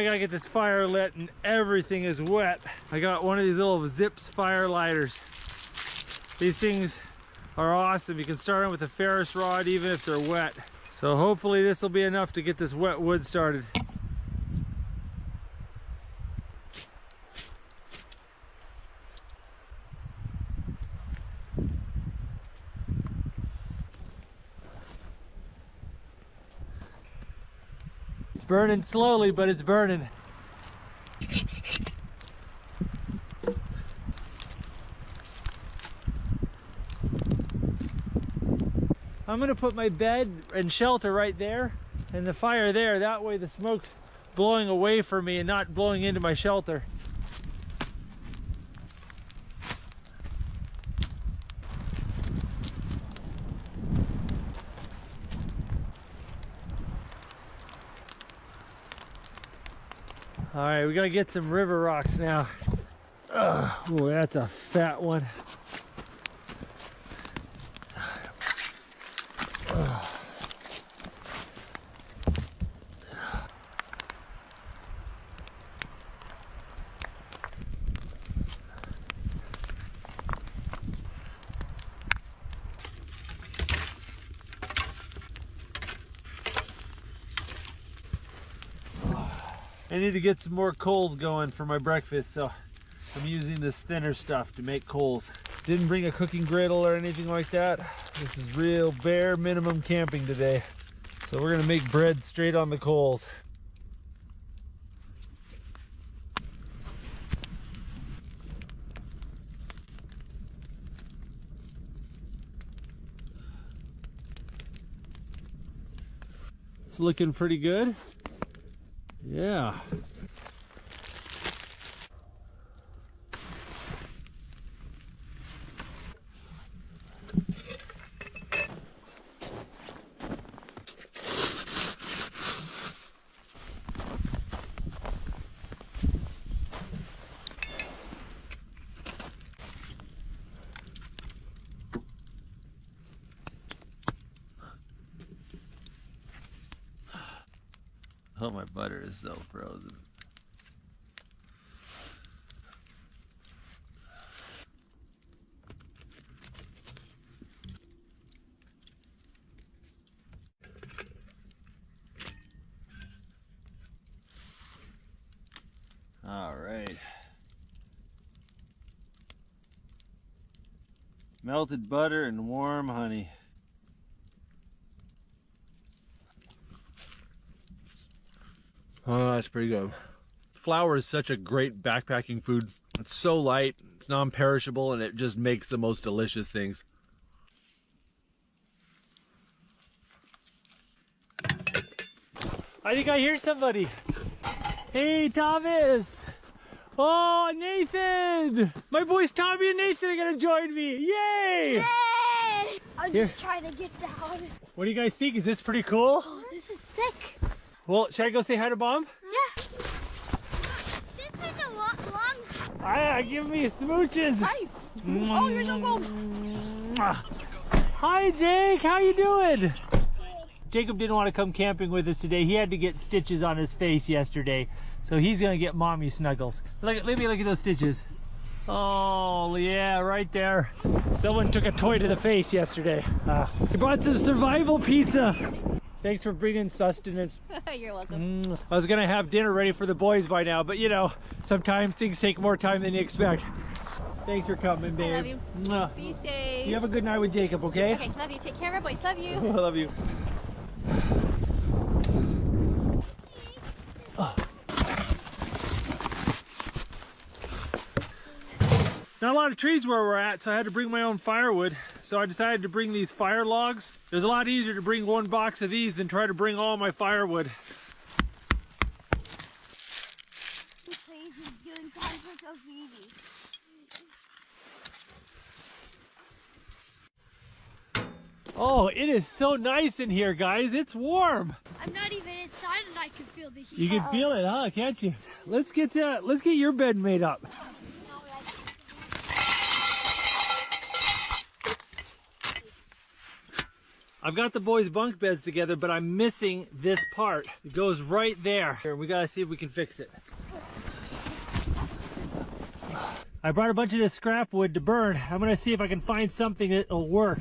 I gotta get this fire lit and everything is wet. I got one of these little Zips fire lighters. These things are awesome. You can start them with a Ferris rod even if they're wet. So hopefully this will be enough to get this wet wood started. It's burning slowly, but it's burning. I'm gonna put my bed and shelter right there and the fire there. That way the smoke's blowing away from me and not blowing into my shelter. All right, we gotta get some river rocks now. Oh, that's a fat one. I need to get some more coals going for my breakfast, so I'm using this thinner stuff to make coals. Didn't bring a cooking griddle or anything like that. This is real bare minimum camping today. So we're gonna make bread straight on the coals. It's looking pretty good. Yeah. Oh, my butter is so frozen. All right. Melted butter and warm honey. Oh, that's pretty good. Flour is such a great backpacking food. It's so light, it's non-perishable, and it just makes the most delicious things. I think I hear somebody. Hey, Thomas! Oh, Nathan! My boys Tommy and Nathan are gonna join me! Yay! Yay! I'm just trying to get down. What do you guys think? Is this pretty cool? Oh, this is sick. Well, should I go say hi to Mom? Yeah. This is a long. Give me smooches. Hi. Oh, you're so cool. Hi, Jake. How you doing? Jacob didn't want to come camping with us today. He had to get stitches on his face yesterday, so he's gonna get mommy snuggles. Let me look at those stitches. Oh yeah, right there. Someone took a toy to the face yesterday. He brought some survival pizza. Thanks for bringing sustenance. You're welcome. I was gonna have dinner ready for the boys by now, but you know, sometimes things take more time than you expect. Thanks for coming, babe. I love you. Mwah. Be safe. You have a good night with Jacob, okay? Okay, love you. Take care of our boys. Love you. I love you. Not a lot of trees where we're at, so I had to bring my own firewood. So I decided to bring these fire logs. It was a lot easier to bring one box of these than try to bring all my firewood. Oh, it is so nice in here, guys. It's warm. I'm not even inside and I can feel the heat. You can feel it, huh? Can't you? Let's get your bed made up. I've got the boys' bunk beds together, but I'm missing this part. It goes right there. Here, we gotta see if we can fix it. I brought a bunch of this scrap wood to burn. I'm gonna see if I can find something that'll work.